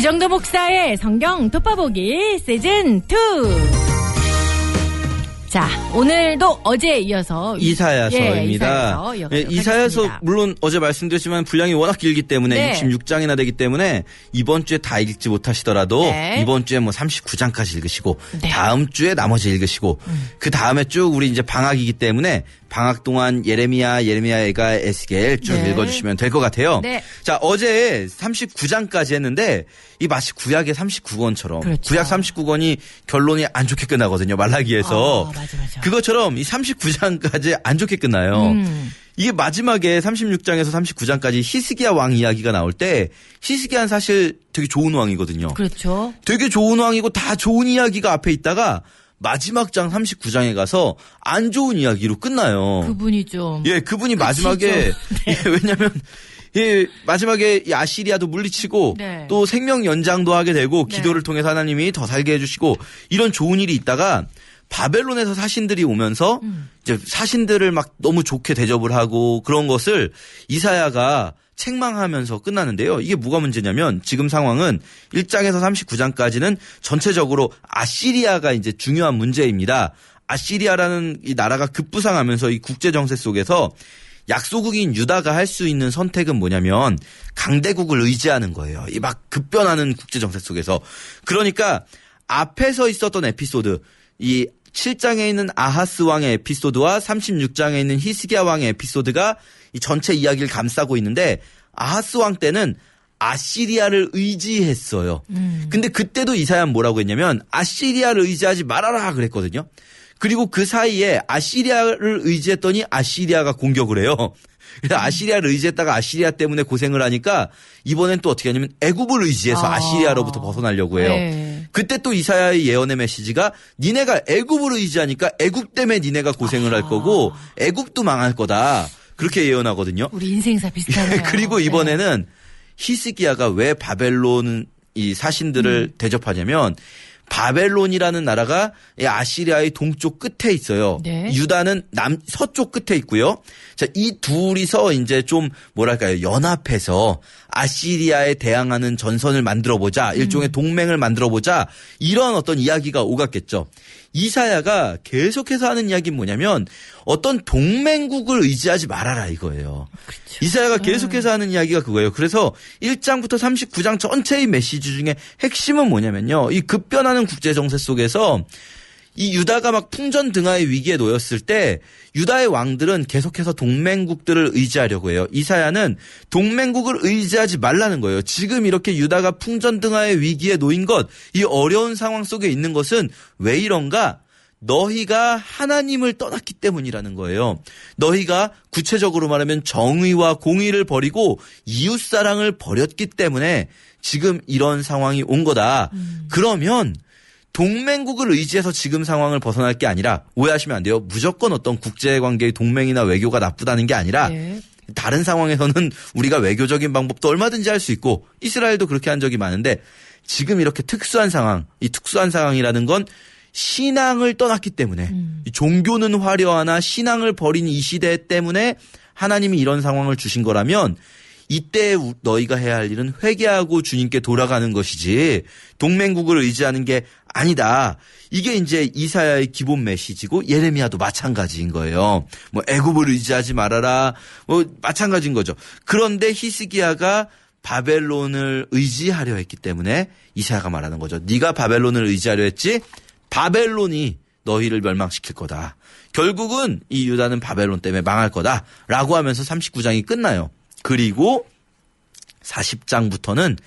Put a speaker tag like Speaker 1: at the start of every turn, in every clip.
Speaker 1: 주정도 목사의 성경 돋파보기 시즌2. 자, 오늘도 어제에 이어서
Speaker 2: 이사야서입니다. 이사야서
Speaker 1: 하겠습니다.
Speaker 2: 물론 어제 말씀드렸지만 분량이 워낙 길기 때문에
Speaker 1: 네.
Speaker 2: 66장이나 되기 때문에 이번 주에 다 읽지 못하시더라도
Speaker 1: 네.
Speaker 2: 이번 주에 뭐 39장까지 읽으시고
Speaker 1: 네.
Speaker 2: 다음 주에 나머지 읽으시고 그 다음에 쭉 우리 이제 방학이기 때문에 방학 동안 예레미야, 애가, 에스겔 쭉
Speaker 1: 네.
Speaker 2: 읽어주시면 될 것 같아요.
Speaker 1: 네.
Speaker 2: 자, 어제 39장까지 했는데 이 마치 구약의 39권처럼
Speaker 1: 그렇죠.
Speaker 2: 구약 39권이 결론이 안 좋게 끝나거든요. 말라기에서.
Speaker 1: 맞아.
Speaker 2: 그것처럼 이 39장까지 안 좋게 끝나요. 이게 마지막에 36장에서 39장까지 히스기야 왕 이야기가 나올 때 히스기야는 사실 되게 좋은 왕이거든요.
Speaker 1: 그렇죠.
Speaker 2: 되게 좋은 왕이고 다 좋은 이야기가 앞에 있다가 마지막 장 39장에 가서 안 좋은 이야기로 끝나요.
Speaker 1: 그분이 좀.
Speaker 2: 예, 그분이 마지막에 예, 왜냐면 예, 마지막에 이 아시리아도 물리치고
Speaker 1: 네.
Speaker 2: 또 생명 연장도 하게 되고
Speaker 1: 네.
Speaker 2: 기도를 통해서 하나님이 더 살게 해주시고 이런 좋은 일이 있다가 바벨론에서 사신들이 오면서 이제 사신들을 막 너무 좋게 대접을 하고 그런 것을 이사야가 책망하면서 끝나는데요. 이게 뭐가 문제냐면 지금 상황은 1장에서 39장까지는 전체적으로 아시리아가 이제 중요한 문제입니다. 아시리아라는 이 나라가 급부상하면서 이 국제 정세 속에서 약소국인 유다가 할 수 있는 선택은 뭐냐면 강대국을 의지하는 거예요. 이 막 급변하는 국제 정세 속에서. 그러니까 앞에서 있었던 에피소드, 이 7장에 있는 아하스 왕의 에피소드와 36장에 있는 히스기야 왕의 에피소드가 이 전체 이야기를 감싸고 있는데 아하스 왕 때는 아시리아를 의지했어요. 근데 그때도 이사야는 뭐라고 했냐면 아시리아를 의지하지 말아라 그랬거든요. 그리고 그 사이에 아시리아를 의지했더니 아시리아가 공격을 해요. 그래서 아시리아를 의지했다가 아시리아 때문에 고생을 하니까 이번엔 또 어떻게 하냐면 애굽을 의지해서 아시리아로부터 벗어나려고 해요.
Speaker 1: 네.
Speaker 2: 그때 또 이사야의 예언의 메시지가 니네가 애굽을 의지하니까 애굽 때문에 니네가 고생을 할 거고 애굽도 망할 거다. 그렇게 예언하거든요.
Speaker 1: 우리 인생사 비슷하네요.
Speaker 2: 그리고 이번에는 히스기야가 왜 바벨론 이 사신들을 대접하냐면 바벨론이라는 나라가 아시리아의 동쪽 끝에 있어요.
Speaker 1: 네.
Speaker 2: 유다는 서쪽 끝에 있고요. 자, 이 둘이서 이제 좀 뭐랄까요. 연합해서 아시리아에 대항하는 전선을 만들어 보자. 일종의 동맹을 만들어 보자. 이런 어떤 이야기가 오갔겠죠. 이사야가 계속해서 하는 이야기는 뭐냐면 어떤 동맹국을 의지하지 말아라 이거예요.
Speaker 1: 그렇죠.
Speaker 2: 이사야가 계속해서 하는 이야기가 그거예요. 그래서 1장부터 39장 전체의 메시지 중에 핵심은 뭐냐면요. 이 급변하는 국제 정세 속에서 이 유다가 막 풍전등화의 위기에 놓였을 때 유다의 왕들은 계속해서 동맹국들을 의지하려고 해요. 이사야는 동맹국을 의지하지 말라는 거예요. 지금 이렇게 유다가 풍전등화의 위기에 놓인 것, 이 어려운 상황 속에 있는 것은 왜 이런가? 너희가 하나님을 떠났기 때문이라는 거예요. 너희가 구체적으로 말하면 정의와 공의를 버리고 이웃사랑을 버렸기 때문에 지금 이런 상황이 온 거다. 그러면 동맹국을 의지해서 지금 상황을 벗어날 게 아니라 오해하시면 안 돼요. 무조건 어떤 국제관계의 동맹이나 외교가 나쁘다는 게 아니라
Speaker 1: 네.
Speaker 2: 다른 상황에서는 우리가 외교적인 방법도 얼마든지 할 수 있고 이스라엘도 그렇게 한 적이 많은데 지금 이렇게 특수한 상황, 이 특수한 상황이라는 건 신앙을 떠났기 때문에 종교는 화려하나 신앙을 버린 이 시대 때문에 하나님이 이런 상황을 주신 거라면 이때 너희가 해야 할 일은 회개하고 주님께 돌아가는 것이지 동맹국을 의지하는 게 아니다. 이게 이제 이사야의 기본 메시지고 예레미야도 마찬가지인 거예요. 뭐 애굽을 의지하지 말아라. 뭐 마찬가지인 거죠. 그런데 히스기야가 바벨론을 의지하려 했기 때문에 이사야가 말하는 거죠. 네가 바벨론을 의지하려 했지 바벨론이 너희를 멸망시킬 거다. 결국은 이 유다는 바벨론 때문에 망할 거다라고 하면서 39장이 끝나요. 그리고 40장부터는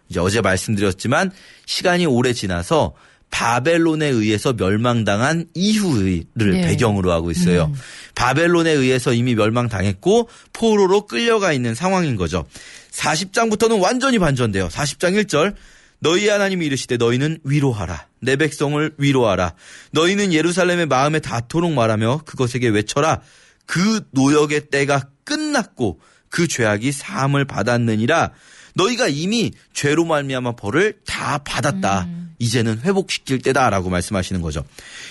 Speaker 2: 이제 어제 말씀드렸지만 시간이 오래 지나서 바벨론에 의해서 멸망당한 이후를
Speaker 1: 네.
Speaker 2: 배경으로 하고 있어요. 바벨론에 의해서 이미 멸망당했고 포로로 끌려가 있는 상황인 거죠. 40장부터는 완전히 반전돼요. 40장 1절 너희 하나님이 이르시되 너희는 위로하라. 내 백성을 위로하라. 너희는 예루살렘의 마음에 닿도록 말하며 그것에게 외쳐라. 그 노역의 때가 끝났고 그 죄악이 사함을 받았느니라. 너희가 이미 죄로 말미암아 벌을 다 받았다. 이제는 회복시킬 때다라고 말씀하시는 거죠.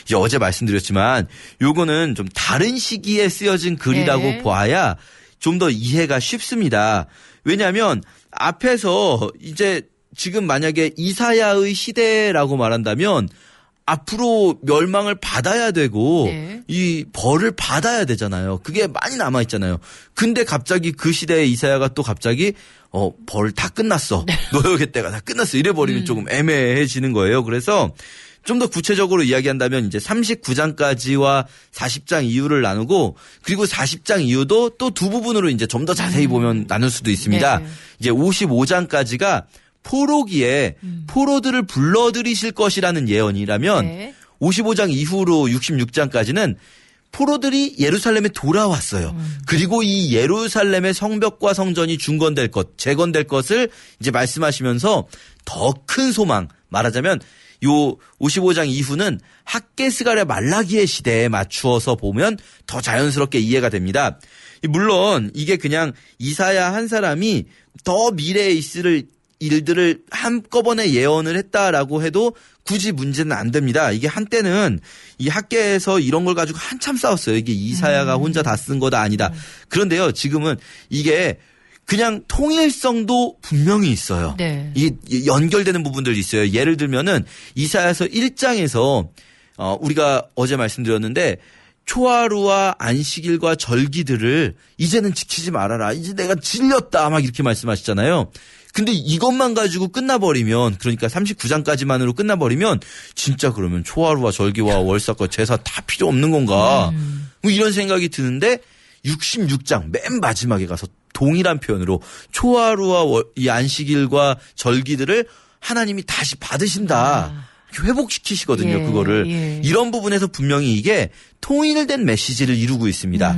Speaker 2: 이제 어제 말씀드렸지만 요거는 좀 다른 시기에 쓰여진 글이라고
Speaker 1: 네.
Speaker 2: 보아야 좀 더 이해가 쉽습니다. 왜냐하면 앞에서 이제 지금 만약에 이사야의 시대라고 말한다면 앞으로 멸망을 받아야 되고
Speaker 1: 네.
Speaker 2: 이 벌을 받아야 되잖아요. 그게 많이 남아 있잖아요. 근데 갑자기 그 시대에 이사야가 또 갑자기 벌 다 끝났어. 노역의 때가 다 끝났어. 이래 버리면 조금 애매해지는 거예요. 그래서 좀 더 구체적으로 이야기한다면 이제 39장까지와 40장 이후를 나누고 그리고 40장 이후도 또 두 부분으로 이제 좀 더 자세히 보면 나눌 수도 있습니다.
Speaker 1: 네.
Speaker 2: 이제 55장까지가 포로기에 포로들을 불러들이실 것이라는 예언이라면
Speaker 1: 네.
Speaker 2: 55장 이후로 66장까지는 포로들이 예루살렘에 돌아왔어요. 그리고 이 예루살렘의 성벽과 성전이 중건될 것, 재건될 것을 이제 말씀하시면서 더 큰 소망, 말하자면 요 55장 이후는 학개스가랴 말라기의 시대에 맞추어서 보면 더 자연스럽게 이해가 됩니다. 물론 이게 그냥 이사야 한 사람이 더 미래에 있을 일들을 한꺼번에 예언을 했다라고 해도 굳이 문제는 안 됩니다. 이게 한때는 이 학계에서 이런 걸 가지고 한참 싸웠어요. 이게 이사야가 혼자 다 쓴 거다 아니다. 그런데요, 지금은 이게 그냥 통일성도 분명히 있어요.
Speaker 1: 네.
Speaker 2: 이 연결되는 부분들이 있어요. 예를 들면은 이사야서 1장에서 우리가 어제 말씀드렸는데 초하루와 안식일과 절기들을 이제는 지키지 말아라. 이제 내가 질렸다. 막 이렇게 말씀하시잖아요. 근데 이것만 가지고 끝나버리면, 그러니까 39장까지만으로 끝나버리면 진짜 그러면 초하루와 절기와 월삭과 제사 다 필요 없는 건가. 뭐 이런 생각이 드는데 66장 맨 마지막에 가서 동일한 표현으로 초하루와 이 안식일과 절기들을 하나님이 다시 받으신다. 회복시키시거든요.
Speaker 1: 예,
Speaker 2: 그거를.
Speaker 1: 예.
Speaker 2: 이런 부분에서 분명히 이게 통일된 메시지를 이루고 있습니다.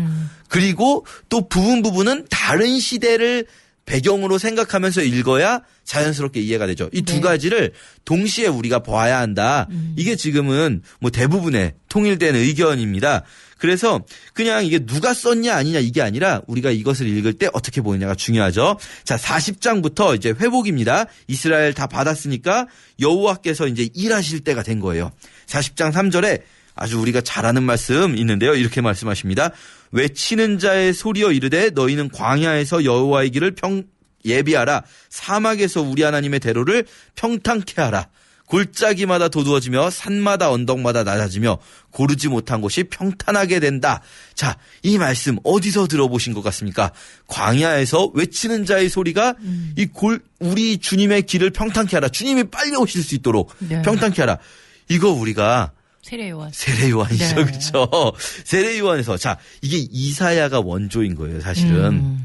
Speaker 2: 그리고 또 부분은 다른 시대를 배경으로 생각하면서 읽어야 자연스럽게 이해가 되죠. 이 두
Speaker 1: 네.
Speaker 2: 가지를 동시에 우리가 봐야 한다. 이게 지금은 뭐 대부분의 통일된 의견입니다. 그래서 그냥 이게 누가 썼냐 아니냐 이게 아니라 우리가 이것을 읽을 때 어떻게 보느냐가 중요하죠. 자, 40장부터 이제 회복입니다. 이스라엘 다 받았으니까 여호와께서 이제 일하실 때가 된 거예요. 40장 3절에 아주 우리가 잘 아는 말씀 있는데요. 이렇게 말씀하십니다. 외치는 자의 소리여 이르되 너희는 광야에서 여호와의 길을 예비하라. 사막에서 우리 하나님의 대로를 평탄케 하라. 골짜기마다 도두어지며 산마다 언덕마다 낮아지며 고르지 못한 곳이 평탄하게 된다. 자, 이 말씀 어디서 들어보신 것 같습니까? 광야에서 외치는 자의 소리가 우리 주님의 길을 평탄케 하라. 주님이 빨리 오실 수 있도록
Speaker 1: 네.
Speaker 2: 평탄케 하라. 이거 우리가
Speaker 1: 세례요한.
Speaker 2: 세례요한이죠.
Speaker 1: 네.
Speaker 2: 그렇죠. 세례요한에서 자, 이게 이사야가 원조인 거예요, 사실은.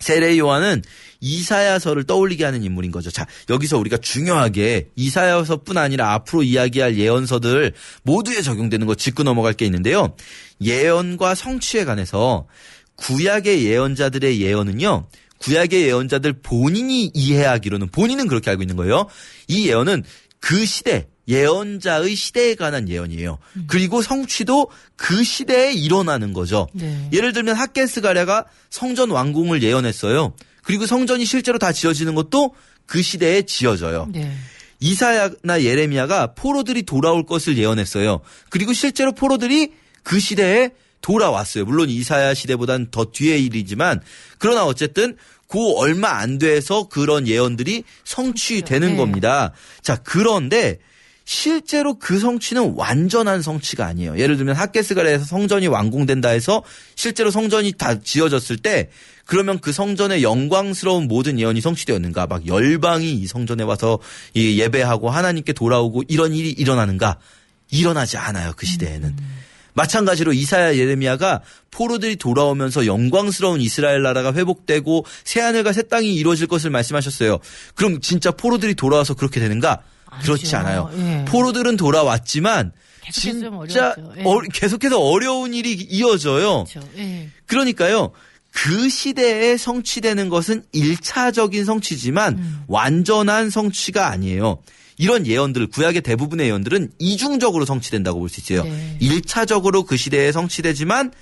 Speaker 2: 세례요한은 이사야서를 떠올리게 하는 인물인 거죠. 자, 여기서 우리가 중요하게 이사야서뿐 아니라 앞으로 이야기할 예언서들 모두에 적용되는 거 짚고 넘어갈 게 있는데요. 예언과 성취에 관해서 구약의 예언자들의 예언은요. 구약의 예언자들 본인이 이해하기로는 본인은 그렇게 알고 있는 거예요. 이 예언은 그 시대 예언자의 시대에 관한 예언이에요. 그리고 성취도 그 시대에 일어나는 거죠.
Speaker 1: 네.
Speaker 2: 예를 들면 학개스가랴가 성전 완공을 예언했어요. 그리고 성전이 실제로 다 지어지는 것도 그 시대에 지어져요.
Speaker 1: 네.
Speaker 2: 이사야나 예레미야가 포로들이 돌아올 것을 예언했어요. 그리고 실제로 포로들이 그 시대에 돌아왔어요. 물론 이사야 시대보다는 더 뒤의 일이지만 그러나 어쨌든 그 얼마 안 돼서 그런 예언들이 성취되는
Speaker 1: 네.
Speaker 2: 겁니다. 자, 그런데 실제로 그 성취는 완전한 성취가 아니에요. 예를 들면 학개스가랴에서 성전이 완공된다 해서 실제로 성전이 다 지어졌을 때 그러면 그 성전의 영광스러운 모든 예언이 성취되었는가? 막 열방이 이 성전에 와서 예배하고 하나님께 돌아오고 이런 일이 일어나는가? 일어나지 않아요. 그 시대에는. 마찬가지로 이사야 예레미야가 포로들이 돌아오면서 영광스러운 이스라엘 나라가 회복되고 새하늘과 새 땅이 이루어질 것을 말씀하셨어요. 그럼 진짜 포로들이 돌아와서 그렇게 되는가? 그렇지 않아요.
Speaker 1: 예.
Speaker 2: 포로들은 돌아왔지만
Speaker 1: 계속해서 좀
Speaker 2: 진짜
Speaker 1: 어려웠죠. 예.
Speaker 2: 계속해서 어려운 일이 이어져요.
Speaker 1: 그렇죠. 예.
Speaker 2: 그러니까요. 그 시대에 성취되는 것은 1차적인 성취지만 완전한 성취가 아니에요. 이런 예언들, 구약의 대부분의 예언들은 이중적으로 성취된다고 볼 수 있어요.
Speaker 1: 네.
Speaker 2: 1차적으로 그 시대에 성취되지만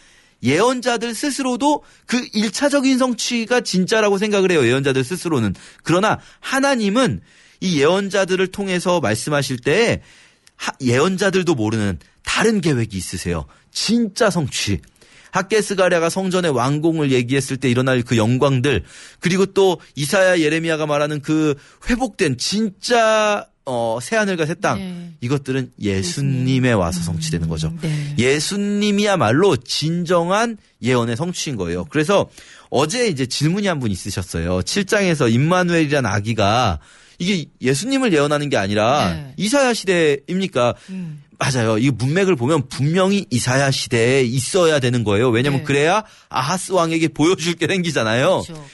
Speaker 2: 예언자들 스스로도 그 1차적인 성취가 진짜라고 생각을 해요. 예언자들 스스로는. 그러나 하나님은 이 예언자들을 통해서 말씀하실 때 예언자들도 모르는 다른 계획이 있으세요. 진짜 성취. 학개스가랴가 성전의 완공을 얘기했을 때 일어날 그 영광들, 그리고 또 이사야 예레미야가 말하는 그 회복된 진짜 새하늘과 새 땅,
Speaker 1: 네.
Speaker 2: 이것들은 예수님에 와서 성취되는 거죠.
Speaker 1: 네.
Speaker 2: 예수님이야말로 진정한 예언의 성취인 거예요. 그래서 어제 이제 질문이 한 분 있으셨어요. 7장에서 임마누엘이란 아기가 이게 예수님을 예언하는 게 아니라
Speaker 1: 네.
Speaker 2: 이사야 시대입니까? 맞아요. 이 문맥을 보면 분명히 이사야 시대에 있어야 되는 거예요. 왜냐하면
Speaker 1: 네.
Speaker 2: 그래야 아하스 왕에게 보여줄 게 생기잖아요.
Speaker 1: 그렇죠.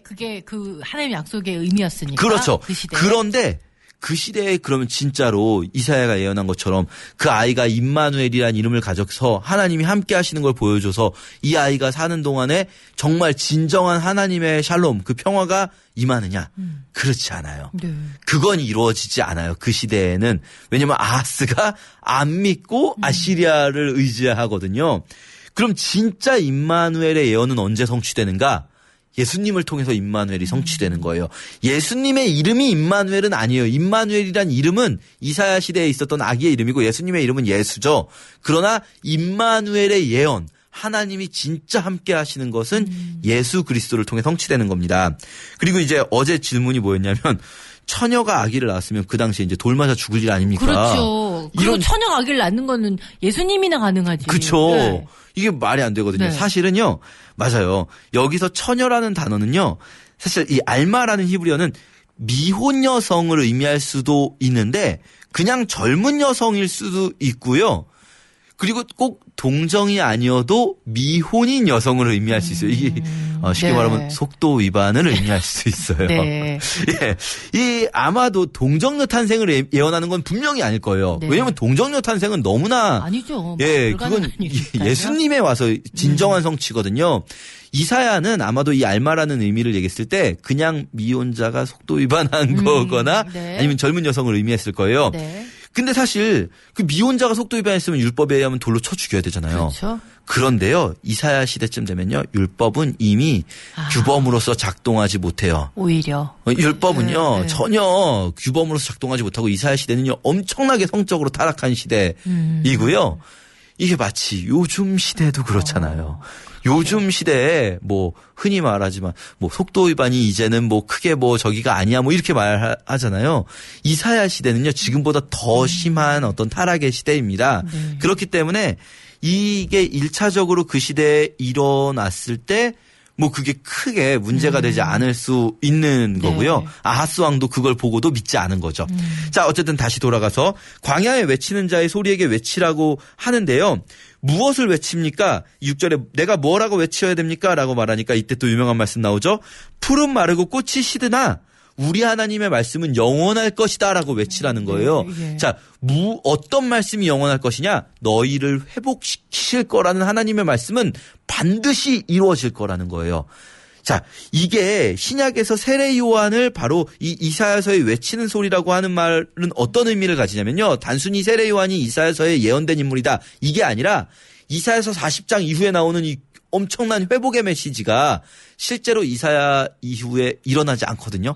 Speaker 1: 그게 그 하나님의 약속의 의미였으니까.
Speaker 2: 그렇죠.
Speaker 1: 그 시대에.
Speaker 2: 그런데 그 시대에 그러면 진짜로 이사야가 예언한 것처럼 그 아이가 임마누엘이라는 이름을 가져서 하나님이 함께 하시는 걸 보여줘서 이 아이가 사는 동안에 정말 진정한 하나님의 샬롬, 그 평화가 임하느냐? 그렇지 않아요.
Speaker 1: 네.
Speaker 2: 그건 이루어지지 않아요. 그 시대에는. 왜냐하면 아하스가 안 믿고 아시리아를 의지하거든요. 그럼 진짜 임마누엘의 예언은 언제 성취되는가? 예수님을 통해서 임마누엘이 성취되는 거예요. 예수님의 이름이 임마누엘은 아니에요. 임마누엘이란 이름은 이사야 시대에 있었던 아기의 이름이고 예수님의 이름은 예수죠. 그러나 임마누엘의 예언, 하나님이 진짜 함께 하시는 것은 예수 그리스도를 통해 성취되는 겁니다. 그리고 이제 어제 질문이 뭐였냐면 처녀가 아기를 낳았으면 그 당시에 이제 돌 맞아 죽을 일 아닙니까?
Speaker 1: 그렇죠. 그리고 처녀가 아기를 낳는 거는 예수님이나 가능하지.
Speaker 2: 그렇죠.
Speaker 1: 네.
Speaker 2: 이게 말이 안 되거든요.
Speaker 1: 네.
Speaker 2: 사실은요. 맞아요. 여기서 처녀라는 단어는요. 사실 이 알마라는 히브리어는 미혼 여성을 의미할 수도 있는데 그냥 젊은 여성일 수도 있고요. 그리고 꼭 동정이 아니어도 미혼인 여성을 의미할 수 있어요. 이게 쉽게
Speaker 1: 네.
Speaker 2: 말하면 속도 위반을 의미할 수 있어요.
Speaker 1: 네.
Speaker 2: 예, 이 아마도 동정녀 탄생을 예언하는 건 분명히 아닐 거예요.
Speaker 1: 네.
Speaker 2: 왜냐하면 동정녀 탄생은 너무나
Speaker 1: 아니죠.
Speaker 2: 예, 그건 예수님에 와서 진정한 성취거든요. 이사야는 아마도 이 알마라는 의미를 얘기했을 때 그냥 미혼자가 속도 위반한 거거나
Speaker 1: 네.
Speaker 2: 아니면 젊은 여성을 의미했을 거예요.
Speaker 1: 네.
Speaker 2: 근데 사실 그 미혼자가 속도 위반했으면 율법에 의하면 돌로 쳐 죽여야 되잖아요.
Speaker 1: 그렇죠.
Speaker 2: 그런데요, 이사야 시대쯤 되면요, 율법은 이미 규범으로서 작동하지 못해요.
Speaker 1: 오히려.
Speaker 2: 율법은요,
Speaker 1: 네.
Speaker 2: 전혀 규범으로서 작동하지 못하고 이사야 시대는요, 엄청나게 성적으로 타락한 시대이고요. 이게 마치 요즘 시대도 그렇잖아요. 요즘 시대에 뭐 흔히 말하지만 뭐 속도 위반이 이제는 뭐 크게 뭐 저기가 아니야 뭐 이렇게 말하잖아요. 이사야 시대는요, 지금보다 더 심한 어떤 타락의 시대입니다.
Speaker 1: 네.
Speaker 2: 그렇기 때문에 이게 1차적으로 그 시대에 일어났을 때 뭐 그게 크게 문제가 되지 않을 수 있는 거고요.
Speaker 1: 네.
Speaker 2: 아하스 왕도 그걸 보고도 믿지 않은 거죠. 자, 어쨌든 다시 돌아가서 광야에 외치는 자의 소리에게 외치라고 하는데요. 무엇을 외칩니까? 6절에 내가 뭐라고 외쳐야 됩니까? 라고 말하니까 이때 또 유명한 말씀 나오죠. 풀은 마르고 꽃이 시드나 우리 하나님의 말씀은 영원할 것이다 라고 외치라는 거예요.
Speaker 1: 네.
Speaker 2: 자, 어떤 말씀이 영원할 것이냐? 너희를 회복시킬 거라는 하나님의 말씀은 반드시 이루어질 거라는 거예요. 자, 이게 신약에서 세례 요한을 바로 이 이사야서에 외치는 소리라고 하는 말은 어떤 의미를 가지냐면요. 단순히 세례 요한이 이사야서에 예언된 인물이다. 이게 아니라 이사야서 40장 이후에 나오는 이 엄청난 회복의 메시지가 실제로 이사야 이후에 일어나지 않거든요.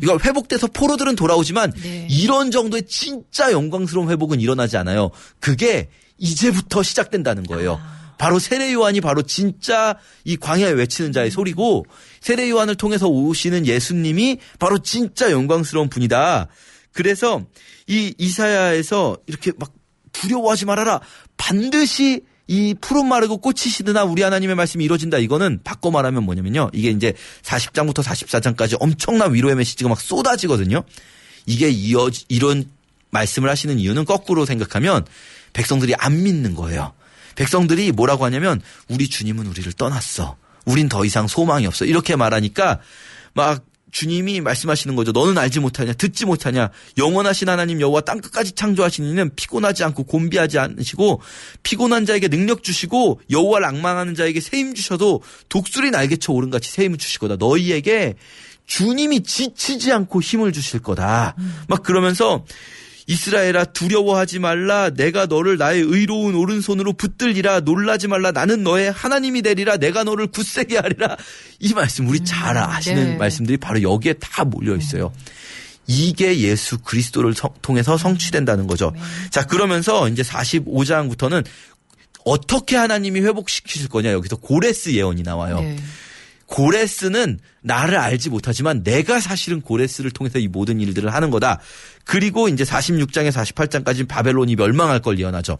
Speaker 2: 이걸 회복돼서 포로들은 돌아오지만
Speaker 1: 네.
Speaker 2: 이런 정도의 진짜 영광스러운 회복은 일어나지 않아요. 그게 이제부터 시작된다는 거예요. 바로 세례 요한이 바로 진짜 이 광야에 외치는 자의 소리고 세례 요한을 통해서 오시는 예수님이 바로 진짜 영광스러운 분이다. 그래서 이 이사야에서 이렇게 막 두려워하지 말아라. 반드시 이 푸른 마르고 꽃이 시드나 우리 하나님의 말씀이 이루어진다. 이거는 바꿔 말하면 뭐냐면요. 이게 이제 40장부터 44장까지 엄청난 위로의 메시지가 막 쏟아지거든요. 이게 이런 말씀을 하시는 이유는 거꾸로 생각하면 백성들이 안 믿는 거예요. 백성들이 뭐라고 하냐면 우리 주님은 우리를 떠났어. 우린 더 이상 소망이 없어. 이렇게 말하니까 막 주님이 말씀하시는 거죠. 너는 알지 못하냐, 듣지 못하냐. 영원하신 하나님 여호와 땅끝까지 창조하신 이는 피곤하지 않고 곤비하지 않으시고 피곤한 자에게 능력 주시고 여호와를 앙망하는 자에게 세임 주셔도 독수리 날개쳐 오른같이 세임을 주실 거다. 너희에게 주님이 지치지 않고 힘을 주실 거다. 막 그러면서 이스라엘아 두려워하지 말라. 내가 너를 나의 의로운 오른손으로 붙들리라. 놀라지 말라. 나는 너의 하나님이 되리라. 내가 너를 굳세게 하리라. 이 말씀 우리 잘 아시는
Speaker 1: 네.
Speaker 2: 말씀들이 바로 여기에 다 몰려 있어요. 이게 예수 그리스도를 통해서 성취된다는 거죠. 자, 그러면서 이제 45장부터는 어떻게 하나님이 회복시키실 거냐 여기서 고레스 예언이 나와요.
Speaker 1: 네.
Speaker 2: 고레스는 나를 알지 못하지만 내가 사실은 고레스를 통해서 이 모든 일들을 하는 거다. 그리고 이제 46장에 48장까지 바벨론이 멸망할 걸 예언하죠.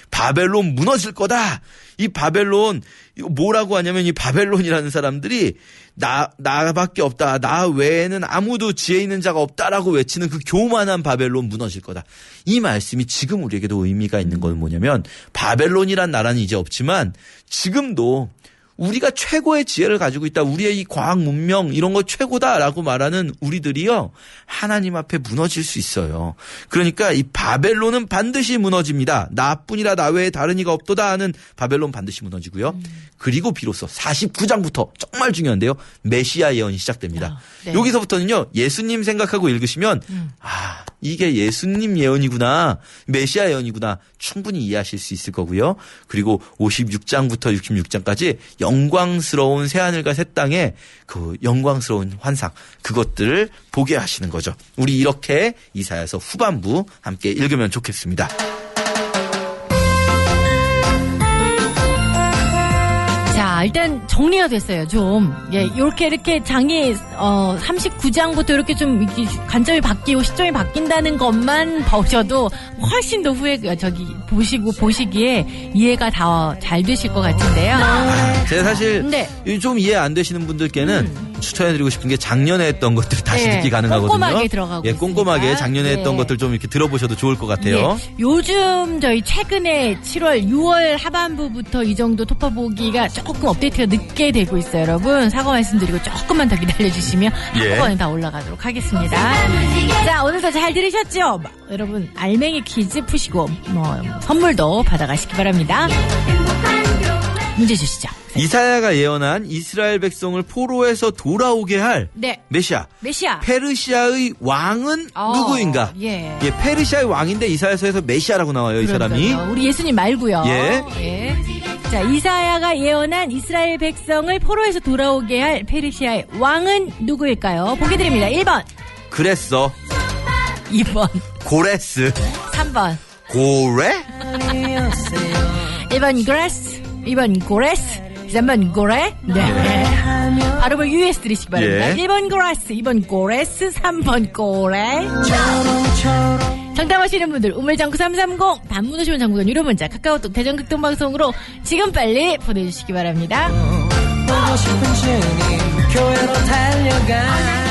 Speaker 2: 바벨론 무너질 거다. 이 바벨론 뭐라고 하냐면 이 바벨론이라는 사람들이 나밖에 없다. 나 외에는 아무도 지혜 있는 자가 없다라고 외치는 그 교만한 바벨론 무너질 거다. 이 말씀이 지금 우리에게도 의미가 있는 건 뭐냐면 바벨론이란 나라는 이제 없지만 지금도 우리가 최고의 지혜를 가지고 있다. 우리의 이 과학 문명 이런 거 최고다라고 말하는 우리들이요. 하나님 앞에 무너질 수 있어요. 그러니까 이 바벨론은 반드시 무너집니다. 나뿐이라 나 외에 다른 이가 없도다 하는 바벨론 반드시 무너지고요. 그리고 비로소 49장부터 정말 중요한데요. 메시아 예언이 시작됩니다.
Speaker 1: 네.
Speaker 2: 여기서부터는요. 예수님 생각하고 읽으시면 이게 예수님 예언이구나. 메시아 예언이구나. 충분히 이해하실 수 있을 거고요. 그리고 56장부터 66장까지 영광스러운 새하늘과 새 땅의 그 영광스러운 환상 그것들을 보게 하시는 거죠. 우리 이렇게 이사야서 후반부 함께 읽으면 좋겠습니다.
Speaker 1: 자, 일단 정리가 됐어요, 좀. 예, 이렇게 장이, 39장부터 이렇게 좀, 이렇게 관점이 바뀌고 시점이 바뀐다는 것만 보셔도 훨씬 더 보시기에 이해가 다 잘 되실 것 같은데요.
Speaker 2: 제가 사실
Speaker 1: 네.
Speaker 2: 좀 이해 안 되시는 분들께는 추천해드리고 싶은 게 작년에 했던 것들 다시
Speaker 1: 네,
Speaker 2: 듣기 가능하거든요.
Speaker 1: 꼼꼼하게 들어가고
Speaker 2: 예, 꼼꼼하게
Speaker 1: 있으니까.
Speaker 2: 작년에
Speaker 1: 네.
Speaker 2: 했던 것들 좀 이렇게 들어보셔도 좋을 것 같아요.
Speaker 1: 예, 요즘 저희 최근에 7월, 6월 하반부부터 이 정도 토파보기가 조금 업데이트가 늦게 되고 있어요, 여러분. 사과 말씀드리고 조금만 더 기다려주시면 한꺼번에 다 올라가도록 하겠습니다. 자, 오늘도 잘 들으셨죠? 여러분, 알맹이 퀴즈 푸시고 선물도 받아가시기 바랍니다. 문제 주시죠.
Speaker 2: 이사야가 예언한 이스라엘 백성을 포로에서 돌아오게 할
Speaker 1: 네.
Speaker 2: 메시아. 페르시아의 왕은 누구인가?
Speaker 1: 예.
Speaker 2: 예, 페르시아의 왕인데 이사야서에서 메시아라고 나와요, 이 사람이.
Speaker 1: 우리 예수님 말고요.
Speaker 2: 예.
Speaker 1: 자, 이사야가 예언한 이스라엘 백성을 포로에서 돌아오게 할 페르시아의 왕은 누구일까요? 보기 드립니다. 1번.
Speaker 2: 그랬어.
Speaker 1: 2번.
Speaker 2: 고레스.
Speaker 1: 3번.
Speaker 2: 고레?
Speaker 1: 1번 그레스. 2번 고레스. 3번 고레. 네. 발음을 유의해서 들으시기 바랍니다.
Speaker 2: 예.
Speaker 1: 1번 고레스, 2번 고레스, 3번 고레. 정답하시는 분들 우물장구 330 단문 50원 장구전 유료 문자 카카오톡 대전극동방송으로 지금 빨리 보내주시기 바랍니다.
Speaker 3: 보고 싶은 주님 교회로 달려가